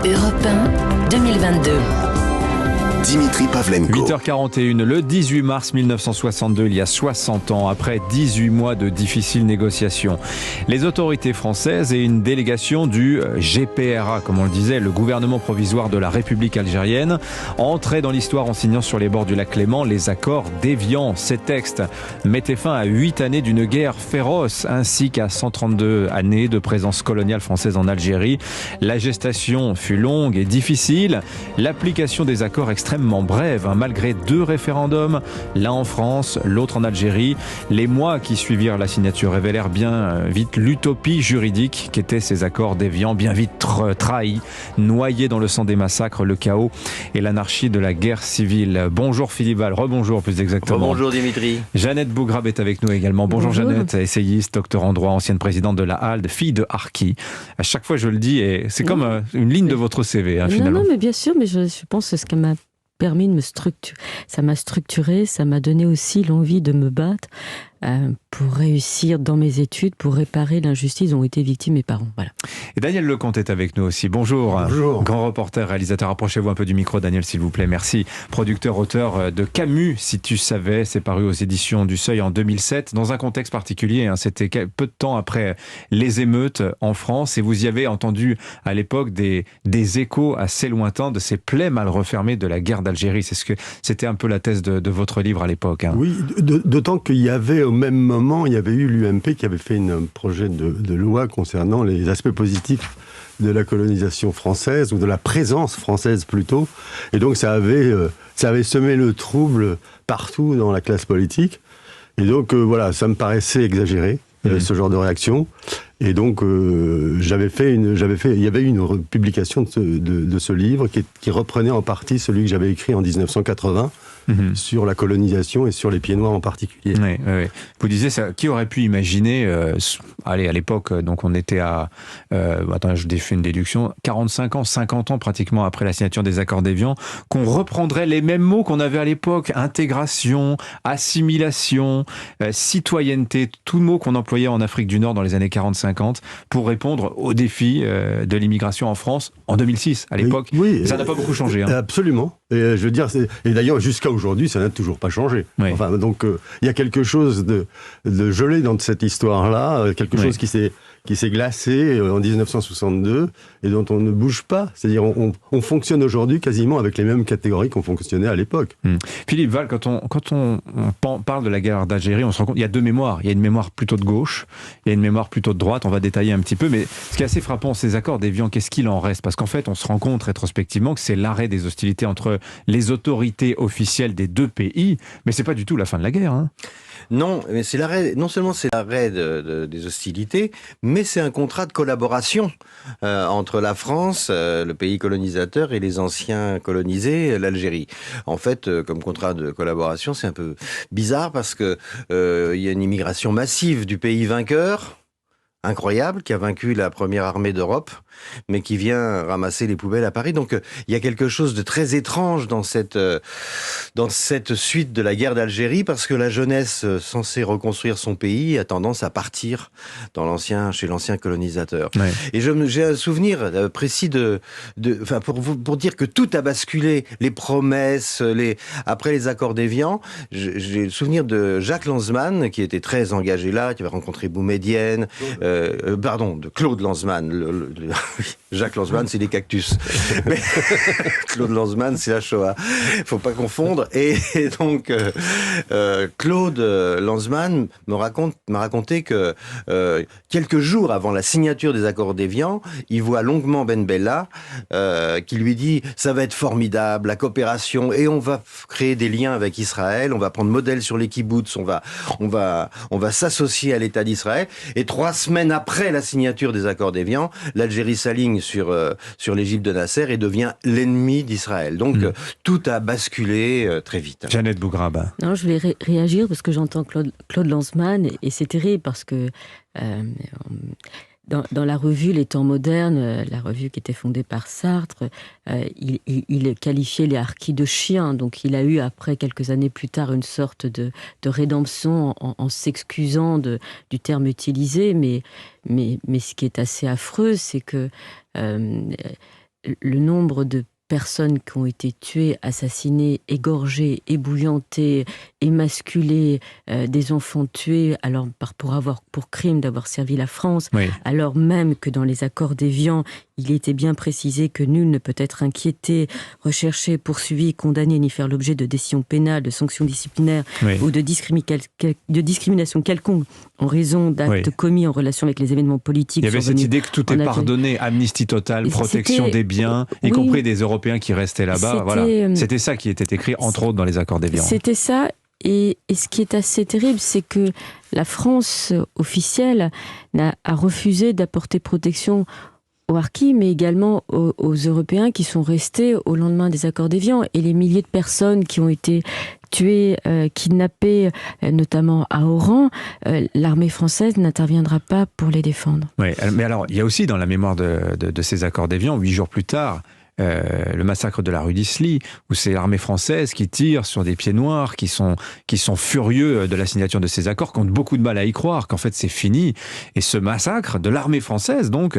Europe 1, 2022. Dimitri Pavlenko. 8h41, le 18 mars 1962, il y a 60 ans, après 18 mois de difficiles négociations. Les autorités françaises et une délégation du GPRA, comme on le disait, le gouvernement provisoire de la République algérienne, entraient dans l'histoire en signant sur les bords du lac Léman les accords d'Évian. Ces textes mettaient fin à 8 années d'une guerre féroce, ainsi qu'à 132 années de présence coloniale française en Algérie. La gestation fut longue et difficile. L'application des accords extrêmement brève, malgré 2 référendums, l'un en France, l'autre en Algérie. Les mois qui suivirent la signature révélèrent bien vite l'utopie juridique qu'étaient ces accords d'Évian, bien vite trahis, noyés dans le sang des massacres, le chaos et l'anarchie de la guerre civile. Bonjour Philippe Val, rebonjour plus exactement. Bonjour Dimitri. Jeannette Bougrabe est avec nous également. Bonjour Jeannette, essayiste, docteur en droit, ancienne présidente de la HALD, fille de harki. À chaque fois je le dis, et c'est comme une ligne de votre CV finalement. Non, mais bien sûr, mais je pense que ce qui m'a permis de me structurer. Ça m'a structuré, ça m'a donné aussi l'envie de me battre pour réussir dans mes études, pour réparer l'injustice dont ont été victimes mes parents. Voilà. Et Daniel Lecomte est avec nous aussi. Bonjour. Bonjour. Grand reporter, réalisateur. Approchez-vous un peu du micro, Daniel, s'il vous plaît. Merci. Producteur, auteur de Camus, si tu savais. C'est paru aux éditions du Seuil en 2007, dans un contexte particulier. C'était peu de temps après les émeutes en France. Et vous y avez entendu à l'époque des échos assez lointains de ces plaies mal refermées de la guerre d'Algérie. C'était un peu la thèse de votre livre à l'époque. Oui, d'autant qu'il y avait au même moment, il y avait eu l'UMP qui avait fait un projet de loi concernant les aspects positifs de la colonisation française, ou de la présence française plutôt. Et donc ça avait semé le trouble partout dans la classe politique. Et donc voilà, ça me paraissait exagéré, ce genre de réaction. Et donc il y avait eu une publication de ce livre qui reprenait en partie celui que j'avais écrit en 1980. Sur la colonisation et sur les pieds noirs en particulier. Oui. Vous disiez ça, qui aurait pu imaginer, à l'époque, donc on était à, je fais une déduction, 45 ans, 50 ans pratiquement après la signature des accords d'Évian, qu'on reprendrait les mêmes mots qu'on avait à l'époque, intégration, assimilation, citoyenneté, tous mots qu'on employait en Afrique du Nord dans les années 40-50 pour répondre aux défis de l'immigration en France en 2006. À l'époque, ça n'a pas beaucoup changé. Absolument. Et je veux dire, et d'ailleurs, jusqu'à aujourd'hui, ça n'a toujours pas changé. Oui. Enfin, donc, il y a quelque chose de gelé dans cette histoire-là, quelque chose qui s'est glacé en 1962 et dont on ne bouge pas. C'est-à-dire, on fonctionne aujourd'hui quasiment avec les mêmes catégories qu'on fonctionnait à l'époque. Philippe Val, quand on parle de la guerre d'Algérie, on se rend compte, il y a 2 mémoires. Il y a une mémoire plutôt de gauche, il y a une mémoire plutôt de droite. On va détailler un petit peu, mais ce qui est assez frappant, ces accords d'Évian, qu'est-ce qu'il en reste? Parce qu'en fait, on se rend compte rétrospectivement que c'est l'arrêt des hostilités entre les autorités officielles des 2 pays, mais c'est pas du tout la fin de la guerre. Non, mais c'est l'arrêt. Non seulement c'est l'arrêt des hostilités, mais c'est un contrat de collaboration entre la France, le pays colonisateur, et les anciens colonisés, l'Algérie. En fait, comme contrat de collaboration, c'est un peu bizarre parce que il y a une immigration massive du pays vainqueur, incroyable, qui a vaincu la première armée d'Europe, mais qui vient ramasser les poubelles à Paris. Donc il y a quelque chose de très étrange dans cette suite de la guerre d'Algérie, parce que la jeunesse censée reconstruire son pays a tendance à partir chez l'ancien colonisateur. Ouais. Et j'ai un souvenir précis pour dire que tout a basculé, les promesses, après les accords d'Évian. J'ai le souvenir de Jacques Lanzmann, qui était très engagé là, qui avait rencontré Boumedienne, de Claude Lanzmann. Jacques Lanzmann, c'est les cactus. Mais Claude Lanzmann, c'est la Shoah. Faut pas confondre. Et donc, Claude Lanzmann m'a raconté que quelques jours avant la signature des accords d'Évian, il voit longuement Ben Bella, qui lui dit « ça va être formidable, la coopération, et on va créer des liens avec Israël, on va prendre modèle sur les kibboutz, on va s'associer à l'État d'Israël. » Et 3 semaines après la signature des accords d'Évian, l'Algérie s'aligne sur l'Égypte de Nasser et devient l'ennemi d'Israël. Donc tout a basculé très vite. Jeannette Bougrabe. Non, je voulais réagir parce que j'entends Claude Lanzmann et c'est terrible parce que dans la revue Les Temps modernes, la revue qui était fondée par Sartre, il qualifiait les harkis de chiens. Donc il a eu, après, quelques années plus tard, une sorte de rédemption en s'excusant du terme utilisé. Mais ce qui est assez affreux, c'est que le nombre de personnes qui ont été tuées, assassinées, égorgées, ébouillantées, émasculées, des enfants tués alors pour crime d'avoir servi la France, Oui. alors même que dans les accords d'Évian, il était bien précisé que nul ne peut être inquiété, recherché, poursuivi, condamné, ni faire l'objet de décisions pénales, de sanctions disciplinaires Oui. ou de discrimination quelconque en raison d'actes commis en relation avec les événements politiques. Il y avait cette idée que tout est pardonné, amnistie totale, protection des biens, y compris des Européens qui restaient là-bas. Voilà. C'était ça qui était écrit, entre autres, dans les accords d'Évian. C'était ça. Et ce qui est assez terrible, c'est que la France officielle a refusé d'apporter protection aux harkis, mais également aux Européens qui sont restés au lendemain des accords d'Évian. Et les milliers de personnes qui ont été tuées, kidnappées, notamment à Oran, l'armée française n'interviendra pas pour les défendre. Oui, mais alors, il y a aussi dans la mémoire de ces accords d'Évian, 8 jours plus tard, le massacre de la rue d'Isly, où c'est l'armée française qui tire sur des pieds noirs, qui sont furieux de la signature de ces accords, qui ont beaucoup de mal à y croire, qu'en fait c'est fini. Et ce massacre de l'armée française, donc,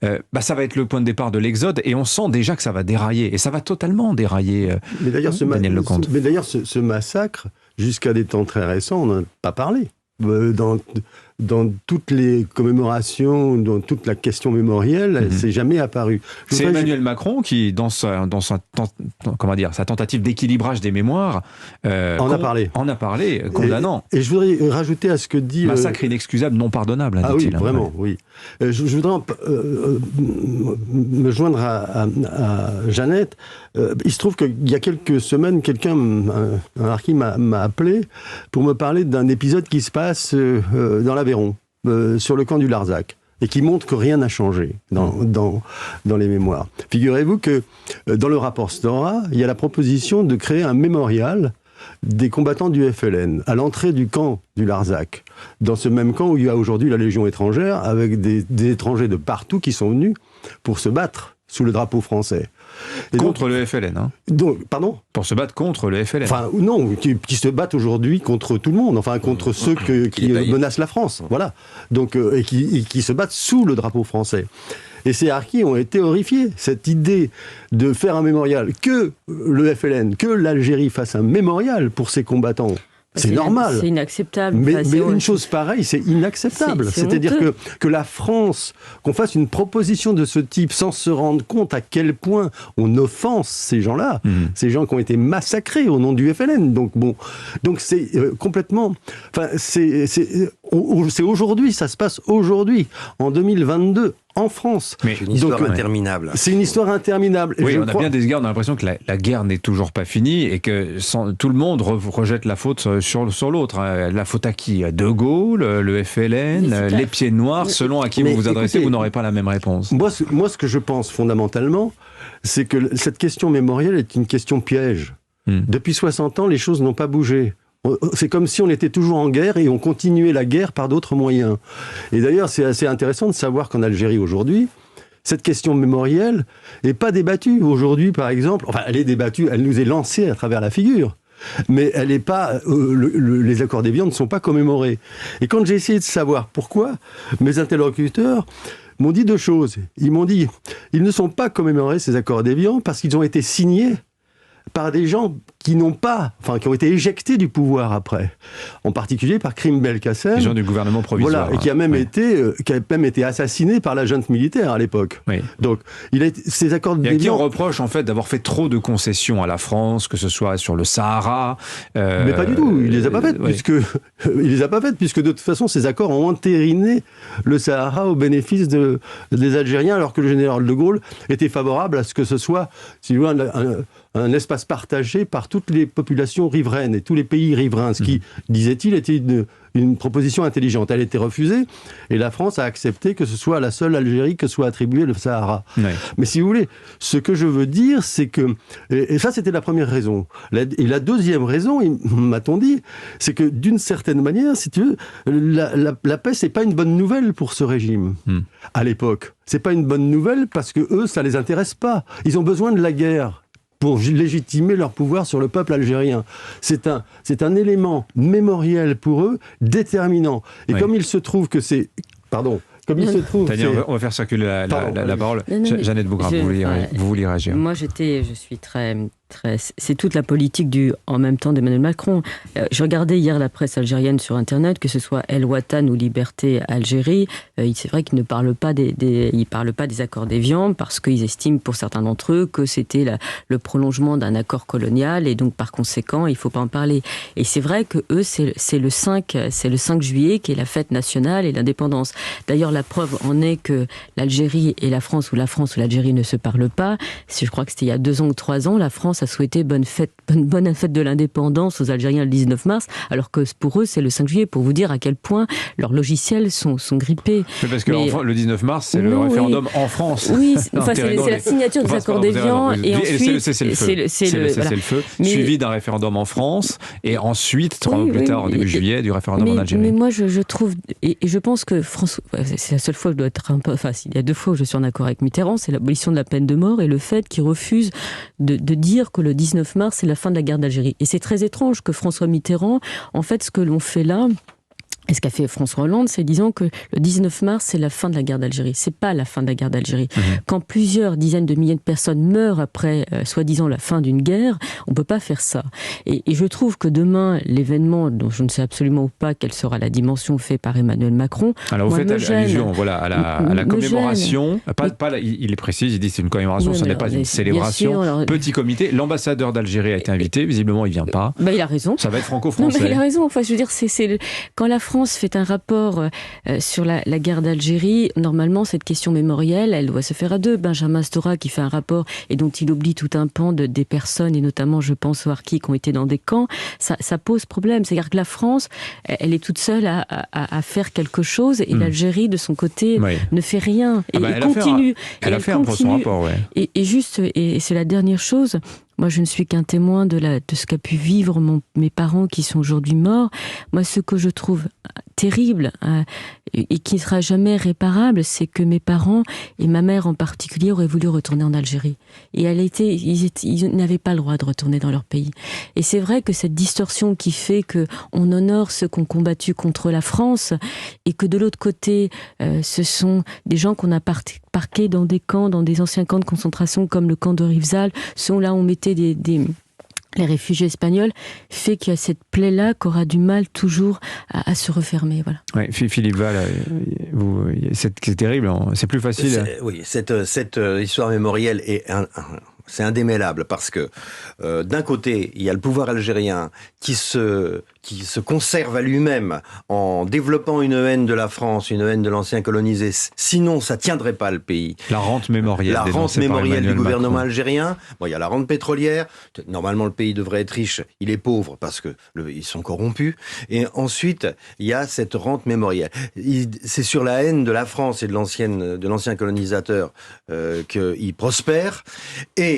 ça va être le point de départ de l'exode, et on sent déjà que ça va dérailler, et ça va totalement dérailler, Daniel Lecomte. Mais d'ailleurs, ce massacre, jusqu'à des temps très récents, on n'en a pas parlé. Dans toutes les commémorations, dans toute la question mémorielle, c'est jamais apparu. C'est Emmanuel Macron qui, dans sa tentative d'équilibrage des mémoires, en a parlé, condamnant. Et je voudrais rajouter à ce que dit... Massacre inexcusable, non pardonnable, ah dit-il. Ah oui, vraiment, oui. Je voudrais me joindre à Jeannette. Il se trouve qu'il y a quelques semaines, un harki m'a appelé pour me parler d'un épisode qui se passe dans l'Aveyron, sur le camp du Larzac, et qui montre que rien n'a changé dans les mémoires. Figurez-vous que dans le rapport Stora, il y a la proposition de créer un mémorial des combattants du FLN à l'entrée du camp du Larzac, dans ce même camp où il y a aujourd'hui la Légion étrangère, avec des étrangers de partout qui sont venus pour se battre sous le drapeau français. Et contre le FLN, hein. Pardon ? Pour se battre contre le FLN. Enfin, non, qui se battent aujourd'hui contre tout le monde, enfin, contre ceux qui menacent la France, voilà. Donc, et qui se battent sous le drapeau français. Et ces harkis ont été horrifiés. Cette idée de faire un mémorial, que le FLN, que l'Algérie fasse un mémorial pour ses combattants, c'est normal. C'est inacceptable. Mais une chose pareille, c'est inacceptable. C'est-à-dire que la France, qu'on fasse une proposition de ce type sans se rendre compte à quel point on offense ces gens-là, ces gens qui ont été massacrés au nom du FLN. Donc c'est complètement... Enfin, c'est aujourd'hui, ça se passe aujourd'hui, en 2022. En France. C'est une histoire interminable. C'est une histoire interminable. Oui, on a bien des égards, on a l'impression que la guerre n'est toujours pas finie et que tout le monde rejette la faute sur l'autre. La faute à qui ? De Gaulle, le FLN, les pieds noirs, selon à qui vous vous adressez, vous n'aurez pas la même réponse. Moi, ce que je pense fondamentalement, c'est que cette question mémorielle est une question piège. Depuis 60 ans, les choses n'ont pas bougé. C'est comme si on était toujours en guerre et on continuait la guerre par d'autres moyens. Et d'ailleurs, c'est assez intéressant de savoir qu'en Algérie aujourd'hui, cette question mémorielle n'est pas débattue. Aujourd'hui, par exemple, enfin, elle est débattue, elle nous est lancée à travers la figure. Mais elle n'est pas, les accords d'Évian ne sont pas commémorés. Et quand j'ai essayé de savoir pourquoi, mes interlocuteurs m'ont dit deux choses. Ils m'ont dit, ils ne sont pas commémorés, ces accords d'Évian, parce qu'ils ont été signés par des gens qui ont été éjectés du pouvoir après. En particulier par Karim Belkacem. Les gens du gouvernement provisoire. Voilà, et qui a même été assassiné par la junte militaire à l'époque. Oui. Donc, ces accords d'Évian... Et à qui on reproche, en fait, d'avoir fait trop de concessions à la France, que ce soit sur le Sahara... Mais pas du tout, il les a pas faites, puisque de toute façon, ces accords ont entériné le Sahara au bénéfice des Algériens, alors que le général de Gaulle était favorable à ce que ce soit, si vous voulez, un espace partagé par toutes les populations riveraines et tous les pays riverains, ce qui, disait-il, était une proposition intelligente. Elle a été refusée et la France a accepté que ce soit à la seule Algérie que soit attribué le Sahara. Ouais. Mais si vous voulez, ce que je veux dire, c'est que... Et ça, c'était la première raison. Et la deuxième raison, m'a-t-on dit, c'est que d'une certaine manière, si tu veux, la paix, c'est pas une bonne nouvelle pour ce régime. À l'époque. C'est pas une bonne nouvelle parce que eux, ça les intéresse pas. Ils ont besoin de la guerre pour légitimer leur pouvoir sur le peuple algérien. C'est un élément mémoriel pour eux, déterminant. Et comme il se trouve que Comme il se trouve... Tania, on va faire circuler la parole. Jeannette Bougrain, vous vouliez réagir. Moi, je suis très... C'est toute la politique en même temps d'Emmanuel Macron. Je regardais hier la presse algérienne sur Internet, que ce soit El Watan ou Liberté Algérie. C'est vrai qu'ils ne parlent pas ils parlent pas des accords d'Évian parce qu'ils estiment, pour certains d'entre eux, que c'était le prolongement d'un accord colonial et donc par conséquent, il ne faut pas en parler. Et c'est vrai que eux, c'est le 5 juillet qui est la fête nationale et l'indépendance. D'ailleurs, la preuve en est que l'Algérie et la France ou l'Algérie ne se parlent pas. Je crois que c'était il y a 2 ans ou 3 ans, la France a souhaité bonne fête de l'indépendance aux Algériens le 19 mars, alors que pour eux, c'est le 5 juillet, pour vous dire à quel point leurs logiciels sont grippés. Mais parce que le 19 mars, c'est le référendum en France. Oui, c'est la signature des accords d'Évian, et ensuite, c'est le cessez-le-feu, suivi d'un référendum en France, et ensuite, 3 mois plus tard, en début juillet, du référendum en Algérie. Mais moi, je trouve, et je pense que François, c'est la seule fois où je dois être un peu, enfin, il y a 2 fois où je suis en accord avec Mitterrand, c'est l'abolition de la peine de mort et le fait qu'il refuse de dire que le 19 mars, c'est la fin de la guerre d'Algérie. Et c'est très étrange que François Mitterrand, en fait, ce que l'on fait là, et ce qu'a fait François Hollande, c'est disant que le 19 mars, c'est la fin de la guerre d'Algérie. C'est pas la fin de la guerre d'Algérie. Quand plusieurs dizaines de milliers de personnes meurent après, soi-disant, la fin d'une guerre, on peut pas faire ça. Et je trouve que demain, l'événement, dont je ne sais absolument pas quelle sera la dimension faite par Emmanuel Macron. Alors vous faites allusion, à la commémoration. Il est précis, il dit c'est une commémoration, ce n'est pas une célébration. Sûr, petit comité. L'ambassadeur d'Algérie a été invité. Visiblement, il vient pas. Il a raison. Ça va être franco-français. Il a raison. Enfin, je veux dire, quand la France fait un rapport sur la guerre d'Algérie, normalement, cette question mémorielle, elle doit se faire à 2. Benjamin Stora qui fait un rapport et dont il oublie tout un pan des personnes, et notamment, je pense, aux harkis qui ont été dans des camps, ça pose problème. C'est-à-dire que la France, elle est toute seule à faire quelque chose, et l'Algérie, de son côté, ne fait rien. Et elle continue. Elle a fait un rapport, ouais. Et c'est la dernière chose. Moi, je ne suis qu'un témoin de ce qu'a pu vivre mes parents qui sont aujourd'hui morts. Moi, ce que je trouve terrible et qui ne sera jamais réparable, c'est que mes parents, et ma mère en particulier, auraient voulu retourner en Algérie. Et ils n'avaient pas le droit de retourner dans leur pays. Et c'est vrai que cette distorsion qui fait qu'on honore ceux qui ont combattu contre la France, et que de l'autre côté, ce sont des gens qu'on a parqués dans des camps, dans des anciens camps de concentration comme le camp de Rivesaltes, ceux là où on mettait les réfugiés espagnols, fait qu'il y a cette plaie-là qui aura du mal toujours à se refermer. Voilà. Ouais, Philippe Val, c'est terrible, c'est plus facile. Oui, cette histoire mémorielle c'est indémêlable parce que d'un côté, il y a le pouvoir algérien qui se conserve à lui-même en développant une haine de la France, une haine de l'ancien colonisé. Sinon, ça tiendrait pas le pays. La rente mémorielle. Du gouvernement algérien. Bon, il y a la rente pétrolière. Normalement, le pays devrait être riche. Il est pauvre parce que ils sont corrompus. Et ensuite, il y a cette rente mémorielle. C'est sur la haine de la France et de l'ancien colonisateur qu'il prospère. Et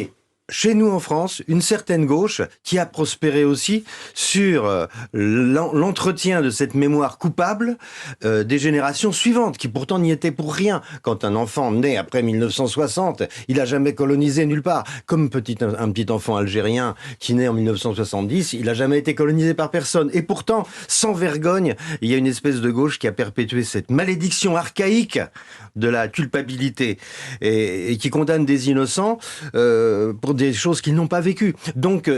chez nous en France, une certaine gauche qui a prospéré aussi sur l'entretien de cette mémoire coupable des générations suivantes, qui pourtant n'y étaient pour rien. Quand un enfant naît après 1960, il n'a jamais colonisé nulle part. Comme un petit enfant algérien qui naît en 1970, il n'a jamais été colonisé par personne. Et pourtant, sans vergogne, il y a une espèce de gauche qui a perpétué cette malédiction archaïque de la culpabilité et qui condamne des innocents pour des choses qu'ils n'ont pas vécues. Donc,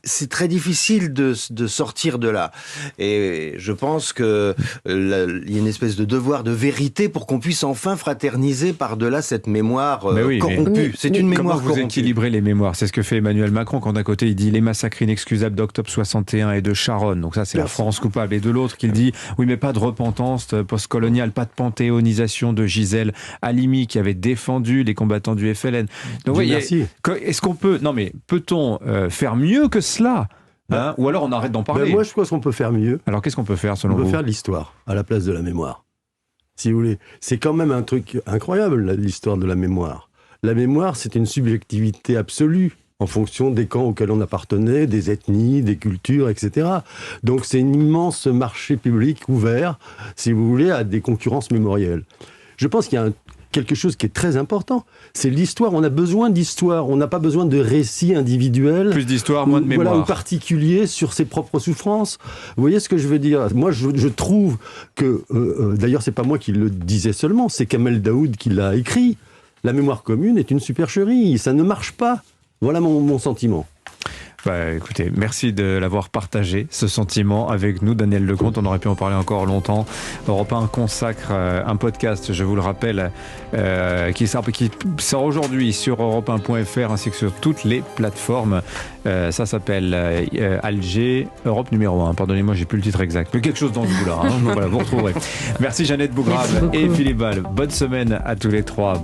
c'est très difficile de sortir de là. Et je pense que il y a une espèce de devoir de vérité pour qu'on puisse enfin fraterniser par-delà cette mémoire corrompue. C'est une mémoire corrompue. Comment vous équilibrez les mémoires? C'est ce que fait Emmanuel Macron quand d'un côté il dit les massacres inexcusables d'octobre 61 et de Charonne. Donc ça, c'est la France coupable. Et de l'autre qu'il dit oui, mais pas de repentance postcoloniale, pas de panthéonisation de Gisèle Halimi qui avait défendu les combattants du FLN. Donc oui, est-ce qu'on peut... Non mais peut-on faire mieux que cela ou alors on arrête d'en parler? Moi je pense qu'on peut faire mieux. Alors qu'est-ce qu'on peut faire selon vous? On peut faire de l'histoire à la place de la mémoire. Si vous voulez. C'est quand même un truc incroyable, l'histoire de la mémoire. La mémoire, c'est une subjectivité absolue en fonction des camps auxquels on appartenait, des ethnies, des cultures, etc. Donc c'est un immense marché public ouvert, si vous voulez, à des concurrences mémorielles. Je pense qu'il y a quelque chose qui est très important. C'est l'histoire. On a besoin d'histoire. On n'a pas besoin de récits individuels. Plus d'histoire, moins de mémoire. Voilà, ou particulier sur ses propres souffrances. Vous voyez ce que je veux dire? Moi, je trouve que, d'ailleurs, c'est pas moi qui le disais seulement, c'est Kamel Daoud qui l'a écrit. La mémoire commune est une supercherie. Ça ne marche pas. Voilà mon sentiment. Bah, écoutez, merci de l'avoir partagé, ce sentiment avec nous, Daniel Lecomte. On aurait pu en parler encore longtemps. Europe 1 consacre un podcast, je vous le rappelle, qui sort aujourd'hui sur europe1.fr ainsi que sur toutes les plateformes. Ça s'appelle Alger, Europe numéro 1. Pardonnez-moi, j'ai plus le titre exact. Mais quelque chose dans ce goût-là. Voilà, vous retrouverez. Merci Jeannette Bougrave et Philippe Ball. Bonne semaine à tous les trois.